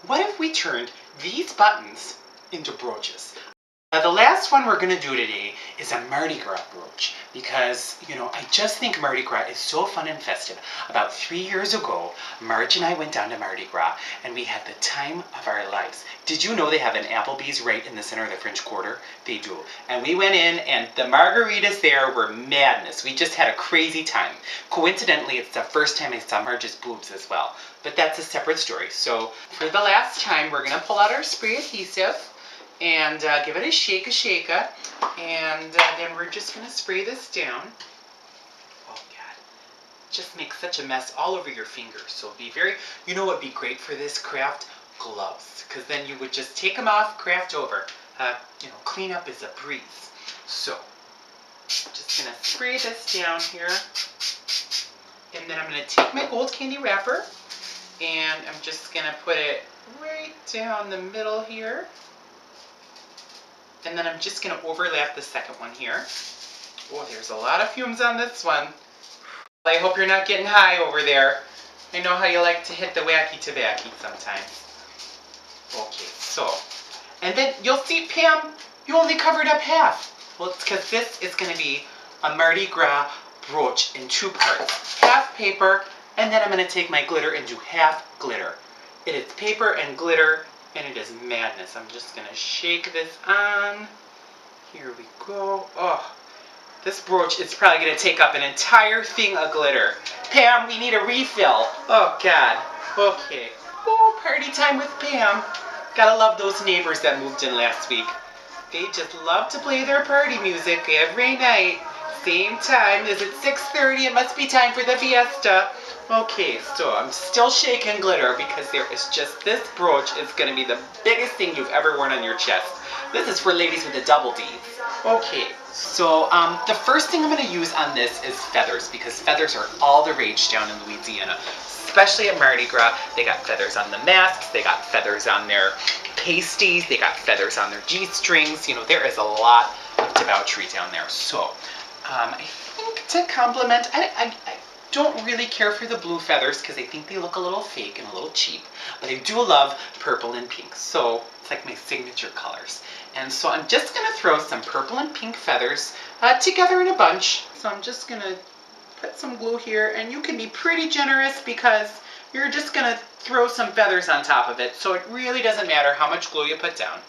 what if we turned these buttons into brooches? The last one we're going to do today is a Mardi Gras brooch because, I just think Mardi Gras is so fun and festive. About 3 years ago, Marge and I went down to Mardi Gras and we had the time of our lives. Did you know they have an Applebee's right in the center of the French Quarter? They do. And we went in and the margaritas there were madness. We just had a crazy time. Coincidentally, it's the first time I saw Marge's boobs as well. But that's a separate story. So for the last time, we're going to pull out our spray adhesive and give it a shake, and then we're just going to spray this down. Oh God, just make such a mess all over your fingers. So be very, what would be great for this craft? Gloves, because then you would just take them off, craft over. Clean up is a breeze. So, just going to spray this down here, and then I'm going to take my gold candy wrapper, and I'm just going to put it right down the middle here. And then I'm just going to overlap the second one here. Oh, there's a lot of fumes on this one. I hope you're not getting high over there. I know how you like to hit the wacky tobacco sometimes. Okay, so, and then you'll see, Pam, you only covered up half. Well, it's because this is going to be a Mardi Gras brooch in 2 parts. Half paper, and then I'm going to take my glitter and do half glitter. It is paper and glitter, and it is madness. I'm just going to shake this on. Here we go. Oh, this brooch is probably going to take up an entire thing of glitter. Pam, we need a refill. Oh, God. Okay. Oh, party time with Pam. Gotta love those neighbors that moved in last week. They just love to play their party music every night. Same time. Is it 6:30? It must be time for the fiesta. Okay, so I'm still shaking glitter because there is just, this brooch is going to be the biggest thing you've ever worn on your chest. This is for ladies with the double D's. Okay, so the first thing I'm going to use on this is feathers, because feathers are all the rage down in Louisiana. Especially at Mardi Gras. They got feathers on the masks, they got feathers on their pasties, they got feathers on their G-strings. There is a lot of debauchery down there. So, I think to complement, I don't really care for the blue feathers because I think they look a little fake and a little cheap, but I do love purple and pink, so it's like my signature colors. And so I'm just going to throw some purple and pink feathers together in a bunch. So I'm just going to put some glue here, and you can be pretty generous because you're just going to throw some feathers on top of it, so it really doesn't matter how much glue you put down.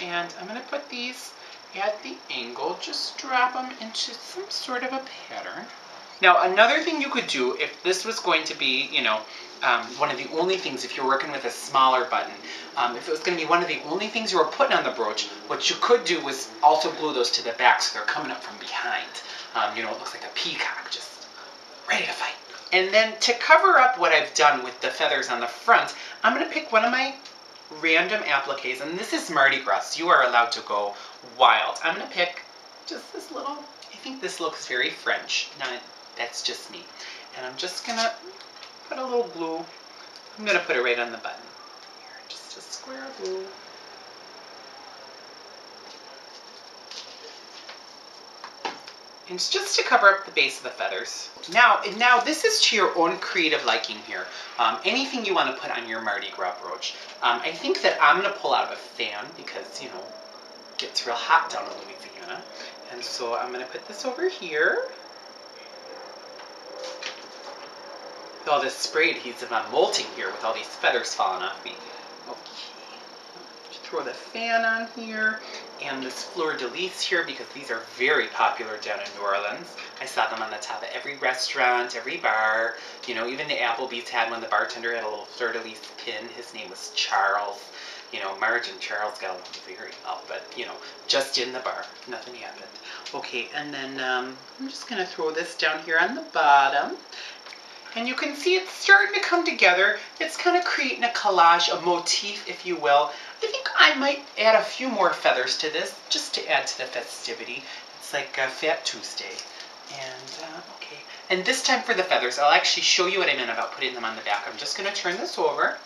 And I'm going to put these at the angle, just drop them into some sort of a pattern. Now, another thing you could do if this was going to be, one of the only things, if you're working with a smaller button, if it was going to be one of the only things you were putting on the brooch, what you could do was also glue those to the back so they're coming up from behind. It looks like a peacock, just ready to fight. And then to cover up what I've done with the feathers on the front, I'm going to pick one of my random appliques, and this is Mardi Gras. You are allowed to go wild. I'm going to pick just this little, I think this looks very French. That's just me. And I'm just going to put a little glue. I'm going to put it right on the button. Here, just a square of glue. And it's just to cover up the base of the feathers. Now this is to your own creative liking here. Anything you want to put on your Mardi Gras brooch. I think that I'm going to pull out a fan because, it gets real hot down in Louisiana. And so I'm going to put this over here. With all this spray adhesive, I'm molting here with all these feathers falling off me. Okay. Just throw the fan on here. And this fleur-de-lis here, because these are very popular down in New Orleans. I saw them on the top of every restaurant, every bar. Even the Applebee's had one. The bartender had a little fleur-de-lis pin. His name was Charles. Marge and Charles got along very well, but, just in the bar. Nothing happened. Okay, and then I'm just going to throw this down here on the bottom. And you can see it's starting to come together. It's kind of creating a collage, a motif, if you will. I think I might add a few more feathers to this, just to add to the festivity. It's like Fat Tuesday. And, okay. And this time for the feathers, I'll actually show you what I meant about putting them on the back. I'm just going to turn this over.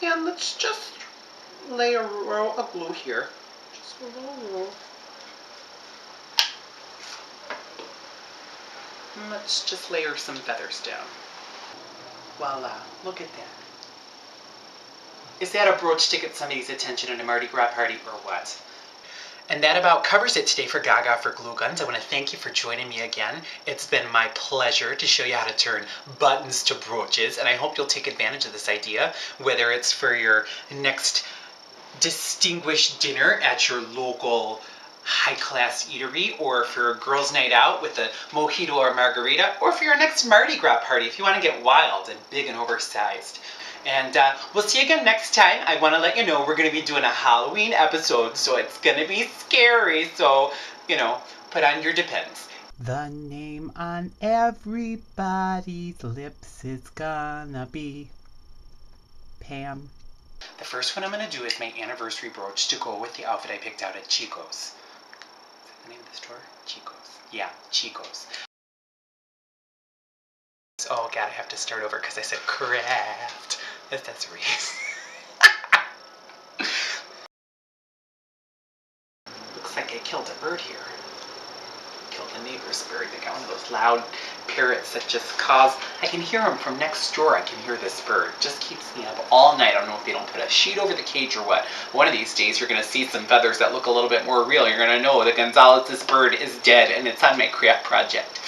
And let's just lay a row of glue here. Just a little roll. And let's just layer some feathers down. Voila, look at that. Is that a brooch to get somebody's attention at a Mardi Gras party or what? And that about covers it today for GaGa for Glue Guns. I want to thank you for joining me again. It's been my pleasure to show you how to turn buttons to brooches, and I hope you'll take advantage of this idea, whether it's for your next distinguished dinner at your local high-class eatery, or for a girls' night out with a mojito or margarita, or for your next Mardi Gras party if you want to get wild and big and oversized. And we'll see you again next time. I want to let you know we're going to be doing a Halloween episode, so it's going to be scary. So, you know, put on your Depends. The name on everybody's lips is gonna be Pam. The first one I'm going to do is my anniversary brooch to go with the outfit I picked out at Chico's. Is that the name of the store? Chico's. Yeah, Chico's. Oh god, I have to start over because I said craft. That's a reason. Looks like I killed a bird here. Killed the neighbor's bird. They got one of those loud parrots that just cause... I can hear them from next door. I can hear this bird. Just keeps me up all night. I don't know if they don't put a sheet over the cage or what. One of these days you're going to see some feathers that look a little bit more real. You're going to know that Gonzalez's bird is dead and it's on my craft project.